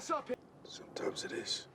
Sometimes it is.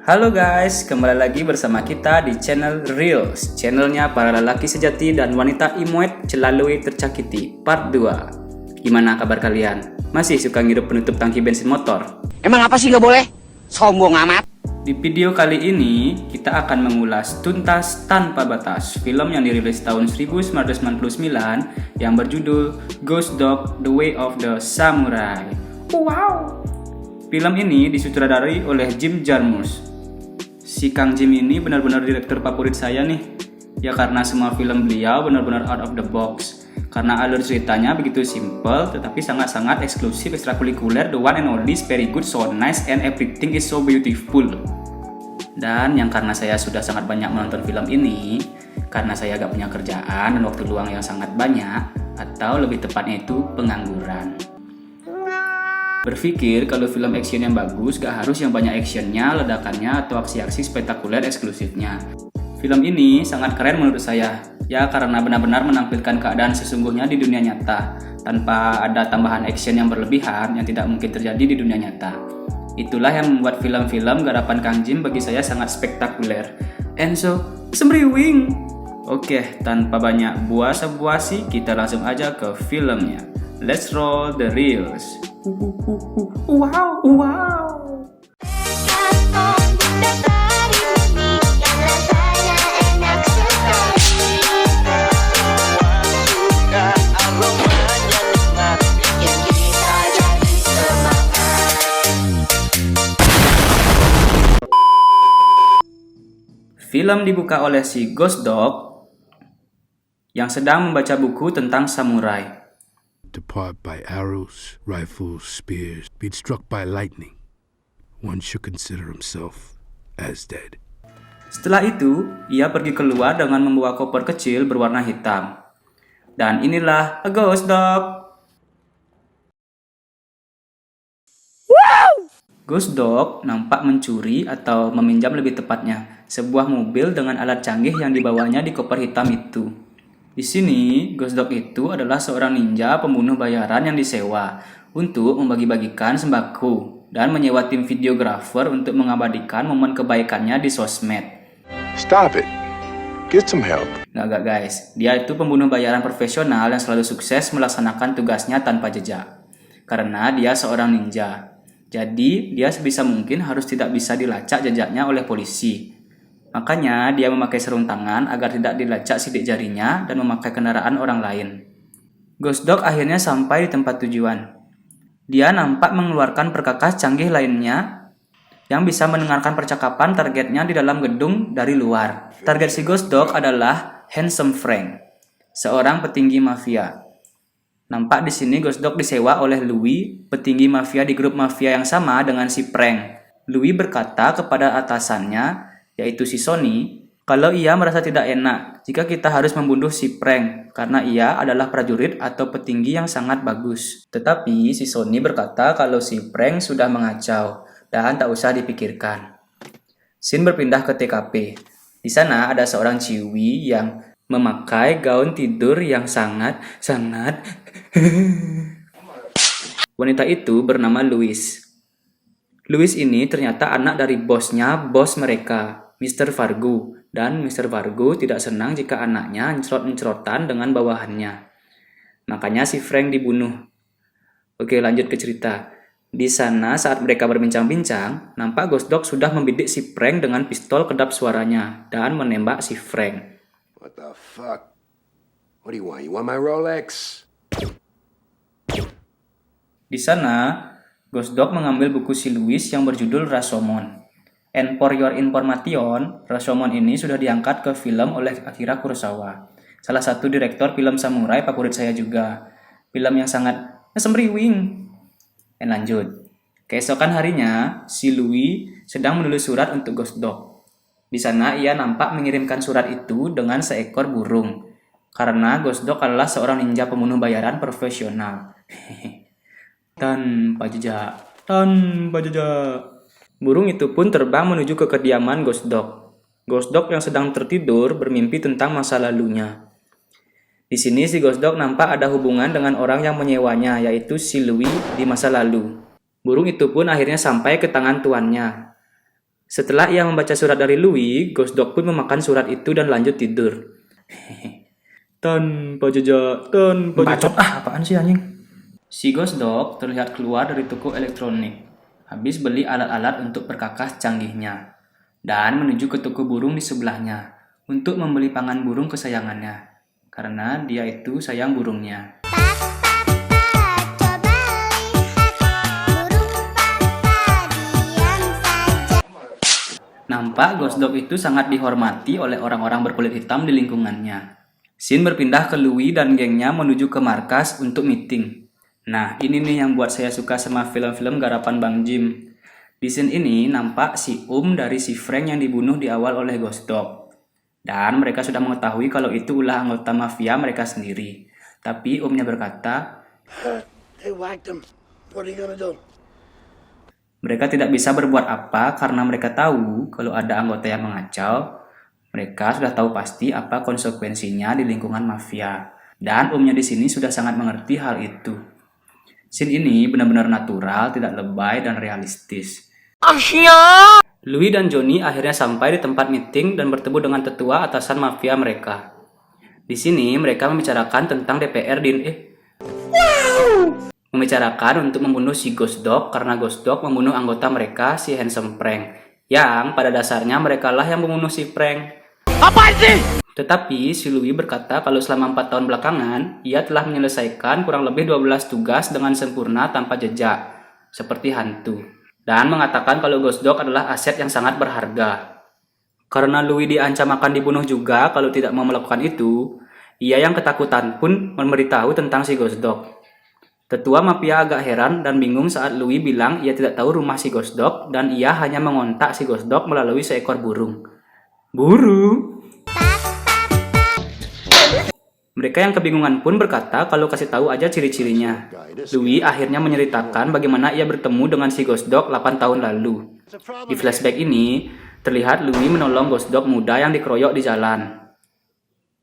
Halo guys, kembali lagi bersama kita di channel Reels, channelnya para lelaki sejati dan wanita imut selalu tercakiti, part 2. Gimana kabar kalian? Masih suka ngirup penutup tangki bensin motor? Emang apa sih nggak boleh? Sombong amat. Di video kali ini, kita akan mengulas tuntas tanpa batas film yang dirilis tahun 1999 yang berjudul Ghost Dog: The Way of the Samurai. Wow! Film ini disutradarai oleh Jim Jarmusch. Si Kang Jim ini benar-benar direktur favorit saya nih. Ya karena semua film beliau benar-benar out of the box. Karena alur ceritanya begitu simple tetapi sangat-sangat eksklusif, ekstrakurikuler, the one and only, very good, so nice, and everything is so beautiful. Dan yang karena saya sudah sangat banyak menonton film ini, karena saya gak punya kerjaan dan waktu luang yang sangat banyak, atau lebih tepatnya itu pengangguran. Berpikir kalau film action yang bagus gak harus yang banyak actionnya, ledakannya, atau aksi-aksi spektakuler eksklusifnya. Film ini sangat keren menurut saya, ya karena benar-benar menampilkan keadaan sesungguhnya di dunia nyata, tanpa ada tambahan action yang berlebihan yang tidak mungkin terjadi di dunia nyata. Itulah yang membuat film-film garapan Kang Jim bagi saya sangat spektakuler. And so, semriwing! Oke, tanpa banyak buasa-buasi, kita langsung aja ke filmnya. Let's roll the reels. Wow, wow. Film dibuka oleh si Ghost Dog yang sedang membaca buku tentang samurai. Depart by arrows, rifles, spears, being struck by lightning. One should consider himself as dead. Setelah itu, ia pergi keluar dengan membawa koper kecil berwarna hitam. Dan inilah a Ghost Dog. Ghost Dog nampak mencuri atau meminjam lebih tepatnya sebuah mobil dengan alat canggih yang dibawanya di koper hitam itu. Di sini, Ghost Dog itu adalah seorang ninja pembunuh bayaran yang disewa untuk membagi-bagikan sembako dan menyewa tim videografer untuk mengabadikan momen kebaikannya di sosmed. Stop it. Get some help. Nggak guys, dia itu pembunuh bayaran profesional yang selalu sukses melaksanakan tugasnya tanpa jejak. Karena dia seorang ninja. Jadi, dia sebisa mungkin harus tidak bisa dilacak jejaknya oleh polisi. Makanya, dia memakai sarung tangan agar tidak dilacak sidik jarinya dan memakai kendaraan orang lain. Ghost Dog akhirnya sampai di tempat tujuan. Dia nampak mengeluarkan perkakas canggih lainnya yang bisa mendengarkan percakapan targetnya di dalam gedung dari luar. Target si Ghost Dog adalah Handsome Frank, seorang petinggi mafia. Nampak di sini Ghost Dog disewa oleh Louis, petinggi mafia di grup mafia yang sama dengan si Frank. Louis berkata kepada atasannya, yaitu si Sonny, kalau ia merasa tidak enak jika kita harus membunuh si Frank karena ia adalah prajurit atau petinggi yang sangat bagus. Tetapi si Sonny berkata kalau si Frank sudah mengacau dan tak usah dipikirkan. Scene berpindah ke TKP. Di sana ada seorang ciwi yang memakai gaun tidur yang sangat Wanita itu bernama Louis. Louis ini ternyata anak dari bos mereka, Mr. Fargo, dan Mr. Fargo tidak senang jika anaknya encrot-encrotan dengan bawahannya. Makanya si Frank dibunuh. Oke, lanjut ke cerita. Di sana saat mereka berbincang-bincang, nampak Ghost Dog sudah membidik si Frank dengan pistol kedap suaranya dan menembak si Frank. What the fuck? What do you want? You want my Rolex? Di sana, Ghost Dog mengambil buku si Louis yang berjudul Rashomon. And for your information, Rashomon ini sudah diangkat ke film oleh Akira Kurosawa, salah satu direktor film samurai favorit saya juga. Film yang sangat semriwing. Lanjut. Keesokan harinya, si Louis sedang menulis surat untuk Ghost Dog. Di sana ia nampak mengirimkan surat itu dengan seekor burung. Karena Ghost Dog adalah seorang ninja pembunuh bayaran profesional. Tanpa jejak. Burung itu pun terbang menuju ke kediaman Ghost Dog. Ghost Dog yang sedang tertidur bermimpi tentang masa lalunya. Di sini si Ghost Dog nampak ada hubungan dengan orang yang menyewanya, yaitu si Louis di masa lalu. Burung itu pun akhirnya sampai ke tangan tuannya. Setelah ia membaca surat dari Louis, Ghost Dog pun memakan surat itu dan lanjut tidur. Tanpa jejak. Bacot apaan sih anjing? Si Ghost Dog terlihat keluar dari toko elektronik, habis beli alat-alat untuk perkakas canggihnya, dan menuju ke toko burung di sebelahnya untuk membeli pangan burung kesayangannya, karena dia itu sayang burungnya. Nampak Ghost Dog itu sangat dihormati oleh orang-orang berkulit hitam di lingkungannya. Sin berpindah ke Louis dan gengnya menuju ke markas untuk meeting. Nah, ini nih yang buat saya suka sama film-film garapan Bang Jim. Di scene ini nampak si dari si Frank yang dibunuh di awal oleh Ghost Dog. Dan mereka sudah mengetahui kalau itu ulah anggota mafia mereka sendiri. Tapi nya berkata, They whacked him. What are you gonna do? mereka tidak bisa berbuat apa karena mereka tahu kalau ada anggota yang mengacau. Mereka sudah tahu pasti apa konsekuensinya di lingkungan mafia. Dan nya di sini sudah sangat mengerti hal itu. Scene ini benar-benar natural, tidak lebay dan realistis. Louis dan Johnny akhirnya sampai di tempat meeting dan bertemu dengan tetua atasan mafia mereka. Di sini mereka membicarakan tentang DPR membicarakan untuk membunuh si Ghost Dog karena Ghost Dog membunuh anggota mereka si Handsome Frank, yang pada dasarnya merekalah yang membunuh si Frank. Apa sih? Tetapi si Louis berkata kalau selama 4 tahun belakangan ia telah menyelesaikan kurang lebih 12 tugas dengan sempurna tanpa jejak, seperti hantu, dan mengatakan kalau Ghost Dog adalah aset yang sangat berharga. Karena Louis diancam akan dibunuh juga kalau tidak mau melakukan itu, ia yang ketakutan pun memberitahu tentang si Ghost Dog. Tetua mafia agak heran dan bingung saat Louis bilang ia tidak tahu rumah si Ghost Dog dan ia hanya mengontak si Ghost Dog melalui seekor burung. Burung? Mereka yang kebingungan pun berkata kalau kasih tahu aja ciri-cirinya. Louis akhirnya menceritakan bagaimana ia bertemu dengan si Ghost Dog 8 tahun lalu. Di flashback ini, terlihat Louis menolong Ghost Dog muda yang dikeroyok di jalan.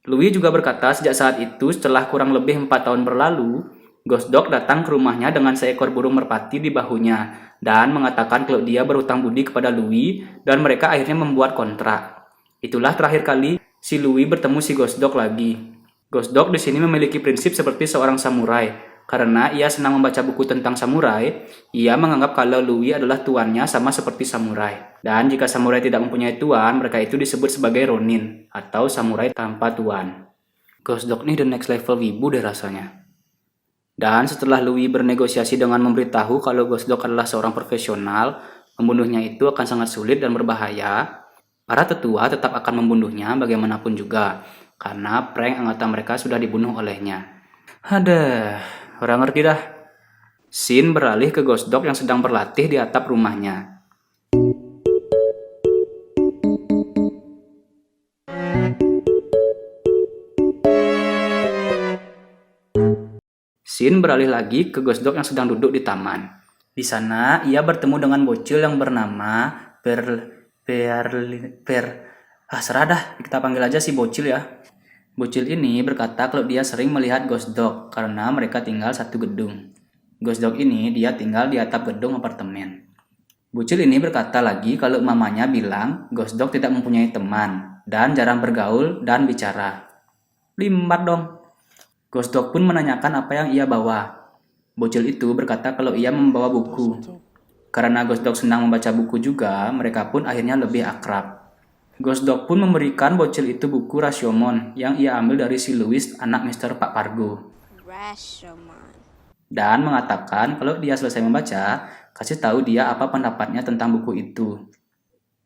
Louis juga berkata sejak saat itu setelah kurang lebih 4 tahun berlalu, Ghost Dog datang ke rumahnya dengan seekor burung merpati di bahunya dan mengatakan kalau dia berhutang budi kepada Louis dan mereka akhirnya membuat kontrak. Itulah terakhir kali si Louis bertemu si Ghost Dog lagi. Ghost Dog di sini memiliki prinsip seperti seorang samurai. Karena ia senang membaca buku tentang samurai, ia menganggap kalau Louis adalah tuannya sama seperti samurai. Dan jika samurai tidak mempunyai tuan, mereka itu disebut sebagai ronin atau samurai tanpa tuan. Ghost Dog nih the next level wibu deh rasanya. Dan setelah Louis bernegosiasi dengan memberitahu kalau Ghost Dog adalah seorang profesional, membunuhnya itu akan sangat sulit dan berbahaya, para tetua tetap akan membunuhnya bagaimanapun juga, karena prank anggota mereka sudah dibunuh olehnya. Aduh, orang ngerti dah. Scene beralih ke Ghost Dog yang sedang berlatih di atap rumahnya. Scene beralih lagi ke Ghost Dog yang sedang duduk di taman. Di sana, ia bertemu dengan bocil yang bernama serah dah, kita panggil aja si bocil ya. Bocil ini berkata kalau dia sering melihat Ghost Dog karena mereka tinggal satu gedung. Ghost Dog ini dia tinggal di atap gedung apartemen. Bocil ini berkata lagi kalau mamanya bilang Ghost Dog tidak mempunyai teman dan jarang bergaul dan bicara. Limbat dong. Ghost Dog pun menanyakan apa yang ia bawa. Bocil itu berkata kalau ia membawa buku. Karena Ghost Dog senang membaca buku juga, mereka pun akhirnya lebih akrab. Ghost Dog pun memberikan bocil itu buku Rashomon yang ia ambil dari si Louis, anak Mr. Pak Pargo. Rashomon. Dan mengatakan kalau dia selesai membaca, kasih tahu dia apa pendapatnya tentang buku itu.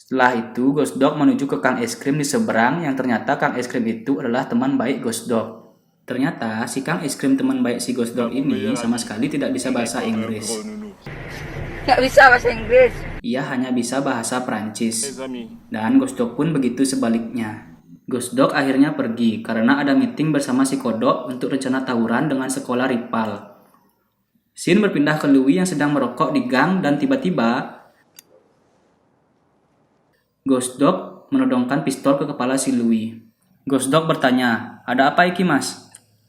Setelah itu, Ghost Dog menuju ke Kang Es Krim di seberang yang ternyata Kang Es Krim itu adalah teman baik Ghost Dog. Ternyata si Kang Es Krim teman baik si Ghost Dog ini sama sekali tidak bisa bahasa Inggris. Nggak bisa bahasa Inggris. Ia hanya bisa bahasa Prancis. Dan Ghost Dog pun begitu sebaliknya. Ghost Dog akhirnya pergi karena ada meeting bersama si Kodok untuk rencana tawuran dengan sekolah rival. Scene berpindah ke Louis yang sedang merokok di gang dan tiba-tiba Ghost Dog menodongkan pistol ke kepala si Louis. Ghost Dog bertanya, "Ada apa iki mas?"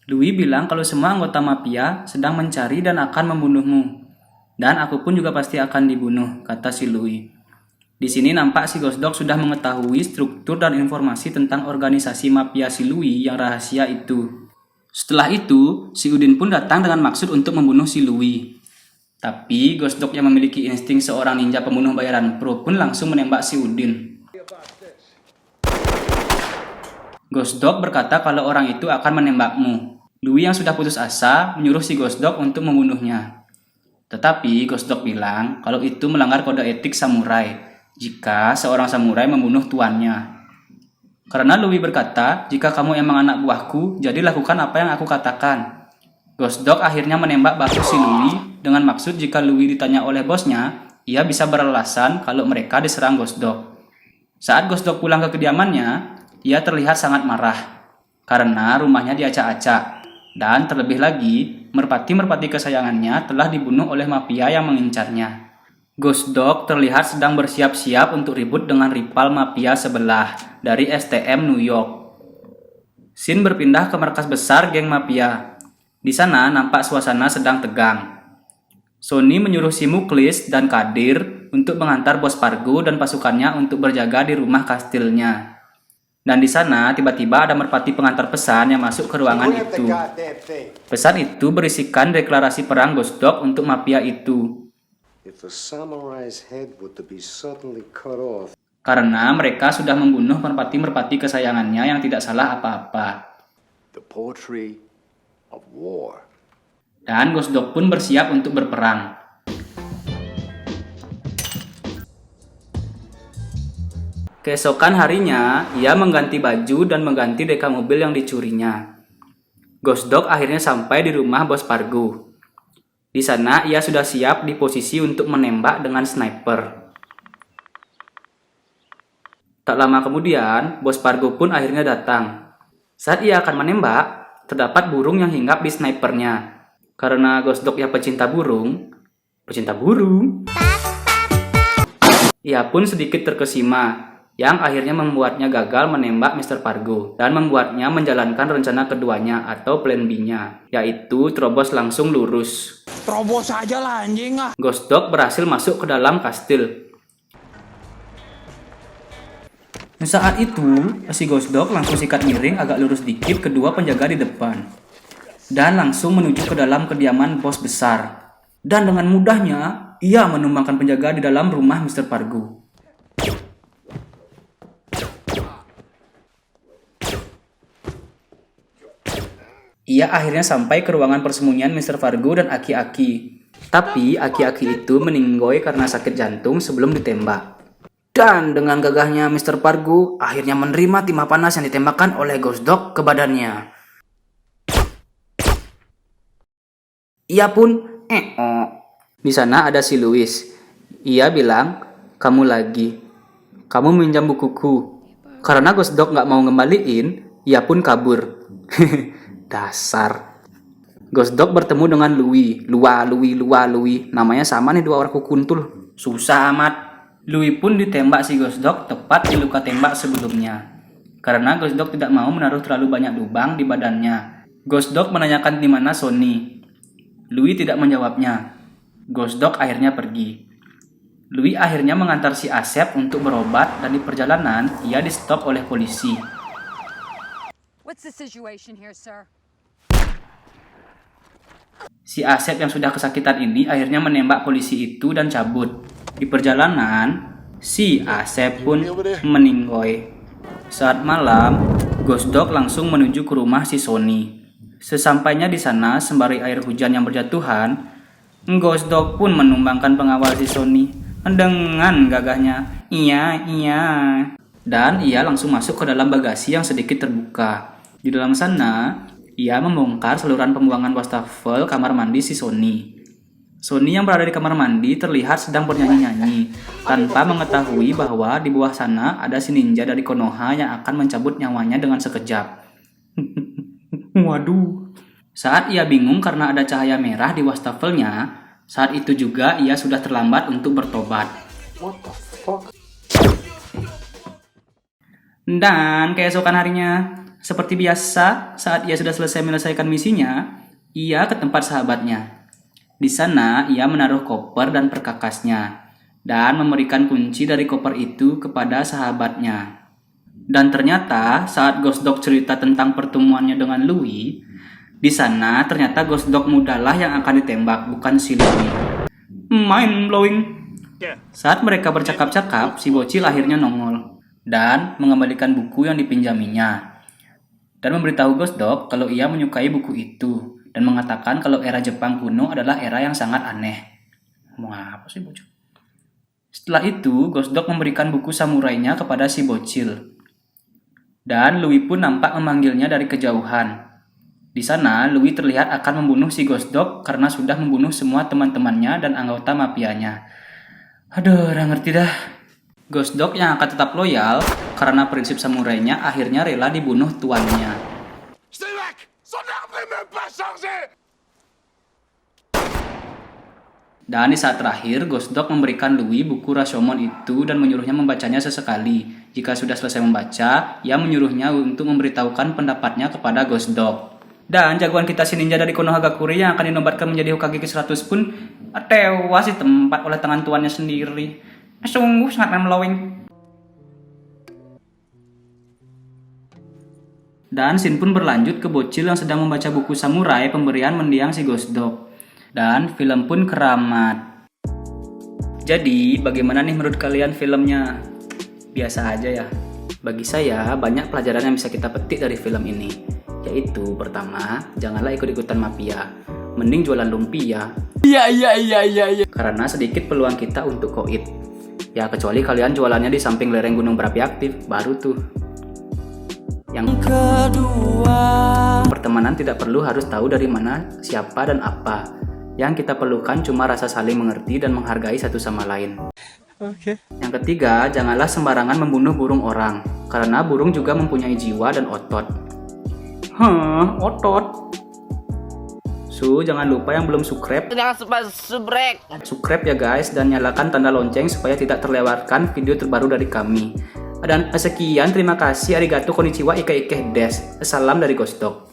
Louis bilang kalau semua anggota mafia sedang mencari dan akan membunuhmu. Dan aku pun juga pasti akan dibunuh, kata si Louis. Di sini nampak si Ghost Dog sudah mengetahui struktur dan informasi tentang organisasi mafia si Louis yang rahasia itu. Setelah itu, si Udin pun datang dengan maksud untuk membunuh si Louis. Tapi Ghost Dog yang memiliki insting seorang ninja pembunuh bayaran pro pun langsung menembak si Udin. Ghost Dog berkata kalau orang itu akan menembakmu. Louis yang sudah putus asa menyuruh si Ghost Dog untuk membunuhnya. Tetapi Ghost Dog bilang kalau itu melanggar kode etik samurai jika seorang samurai membunuh tuannya. Karena Louis berkata, jika kamu emang anak buahku, jadi lakukan apa yang aku katakan. Ghost Dog akhirnya menembak bahu si Louis dengan maksud jika Louis ditanya oleh bosnya, ia bisa beralasan kalau mereka diserang Ghost Dog. Saat Ghost Dog pulang ke kediamannya, ia terlihat sangat marah karena rumahnya diacak-acak. Dan terlebih lagi, merpati-merpati kesayangannya telah dibunuh oleh mafia yang mengincarnya. Ghost Dog terlihat sedang bersiap-siap untuk ribut dengan rival mafia sebelah dari STM New York. Scene berpindah ke markas besar geng mafia. Di sana nampak suasana sedang tegang. Sony menyuruh si Muklis dan Kadir untuk mengantar bos Pargo dan pasukannya untuk berjaga di rumah kastilnya. Dan di sana tiba-tiba ada merpati pengantar pesan yang masuk ke ruangan itu. Pesan itu berisikan deklarasi perang Ghost Dog untuk mafia itu. If the samurai's head were to be suddenly cut off. Karena mereka sudah membunuh merpati-merpati kesayangannya yang tidak salah apa-apa. The poetry of war. Dan Ghost Dog pun bersiap untuk berperang. Keesokan harinya, ia mengganti baju dan mengganti deka mobil yang dicurinya. Ghost Dog akhirnya sampai di rumah bos Pargo. Di sana ia sudah siap di posisi untuk menembak dengan sniper. Tak lama kemudian, bos Pargo pun akhirnya datang. Saat ia akan menembak, terdapat burung yang hinggap di snipernya. Karena Ghost Dog yang pecinta burung, ia pun sedikit terkesima, yang akhirnya membuatnya gagal menembak Mr. Pargo dan membuatnya menjalankan rencana keduanya atau plan B-nya, yaitu terobos langsung lurus. Terobos aja lah anjing ah. Ghost Dog berhasil masuk ke dalam kastil. Saat itu, si Ghost Dog langsung sikat miring agak lurus dikit kedua penjaga di depan dan langsung menuju ke dalam kediaman bos besar. Dan dengan mudahnya, ia menumbangkan penjaga di dalam rumah Mr. Pargo. Ia akhirnya sampai ke ruangan persembunyian Mr. Pargo dan Aki-Aki. Tapi Aki-Aki itu meninggoy karena sakit jantung sebelum ditembak. Dan dengan gagahnya Mr. Pargo akhirnya menerima timah panas yang ditembakkan oleh Ghost Dog ke badannya. Ia pun Di sana ada si Louis. Ia bilang, kamu lagi. Kamu minjam bukuku. Karena Ghost Dog gak mau ngembaliin, ia pun kabur. Dasar. Ghost Dog bertemu dengan Louis. Louis. Namanya sama nih dua orang kukuntul. Susah amat. Louis pun ditembak si Ghost Dog tepat di luka tembak sebelumnya. Karena Ghost Dog tidak mau menaruh terlalu banyak lubang di badannya. Ghost Dog menanyakan di mana Sony. Louis tidak menjawabnya. Ghost Dog akhirnya pergi. Louis akhirnya mengantar si Asep untuk berobat dan di perjalanan ia di stop oleh polisi. What's the situation here, sir? Si Asep yang sudah kesakitan ini akhirnya menembak polisi itu dan cabut. Di perjalanan, si Asep pun meninggoy. Saat malam, Ghost Dog langsung menuju ke rumah si Sony. Sesampainya di sana, sembari air hujan yang berjatuhan, Ghost Dog pun menumbangkan pengawal si Sony dengan gagahnya. Iya. Dan ia langsung masuk ke dalam bagasi yang sedikit terbuka. Di dalam sana, ia membongkar saluran pembuangan wastafel kamar mandi si Sony. Sony yang berada di kamar mandi terlihat sedang bernyanyi-nyanyi, tanpa mengetahui bahwa di bawah sana ada si ninja dari Konoha yang akan mencabut nyawanya dengan sekejap. Waduh. Saat ia bingung karena ada cahaya merah di wastafelnya, saat itu juga ia sudah terlambat untuk bertobat. What the fuck? Dan keesokan harinya, Seperti biasa, saat ia sudah selesai menyelesaikan misinya, ia ke tempat sahabatnya. Di sana, ia menaruh koper dan perkakasnya, dan memberikan kunci dari koper itu kepada sahabatnya. Dan ternyata, saat Ghost Dog cerita tentang pertemuannya dengan Louis, di sana ternyata Ghost Dog mudalah yang akan ditembak, bukan si Louis. Mind blowing. Saat mereka bercakap-cakap, si bocil akhirnya nongol dan mengembalikan buku yang dipinjaminya. Dan memberitahu Ghost Dog kalau ia menyukai buku itu dan mengatakan kalau era Jepang kuno adalah era yang sangat aneh. Ngomong apa sih bocil? Setelah itu, Ghost Dog memberikan buku samurainya kepada si bocil. Dan Louis pun nampak memanggilnya dari kejauhan. Di sana, Louis terlihat akan membunuh si Ghost Dog karena sudah membunuh semua teman-temannya dan anggota mafianya. Aduh, udah ngerti dah. Ghost Dog yang akan tetap loyal karena prinsip samurainya akhirnya rela dibunuh tuannya. Dan di saat terakhir, Ghost Dog memberikan Louis buku Rashomon itu dan menyuruhnya membacanya sesekali. Jika sudah selesai membaca, ia menyuruhnya untuk memberitahukan pendapatnya kepada Ghost Dog. Dan jagoan kita si ninja dari Konohagakure yang akan dinobatkan menjadi Hokage ke-100 pun tewas di tempat oleh tangan tuannya sendiri. Sungguh sangat mind-blowing. Dan scene pun berlanjut ke bocil yang sedang membaca buku samurai pemberian mendiang si Ghost Dog. Dan film pun keramat. Jadi, bagaimana nih menurut kalian filmnya? Biasa aja ya. Bagi saya, banyak pelajaran yang bisa kita petik dari film ini. Yaitu, pertama, janganlah ikut-ikutan mafia. Mending jualan lumpia. Iya. Karena sedikit peluang kita untuk koit. Ya, kecuali kalian jualannya di samping lereng gunung berapi aktif, baru tuh. Yang kedua, pertemanan tidak perlu harus tahu dari mana, siapa, dan apa. Yang kita perlukan cuma rasa saling mengerti dan menghargai satu sama lain. Yang ketiga, janganlah sembarangan membunuh burung orang. Karena burung juga mempunyai jiwa dan otot. Otot? Jangan lupa yang belum subscribe. Subscribe ya guys, dan nyalakan tanda lonceng supaya tidak terlewatkan video terbaru dari kami. Dan sekian, terima kasih, arigato, konnichiwa, ike des. Salam dari Ghost Dog.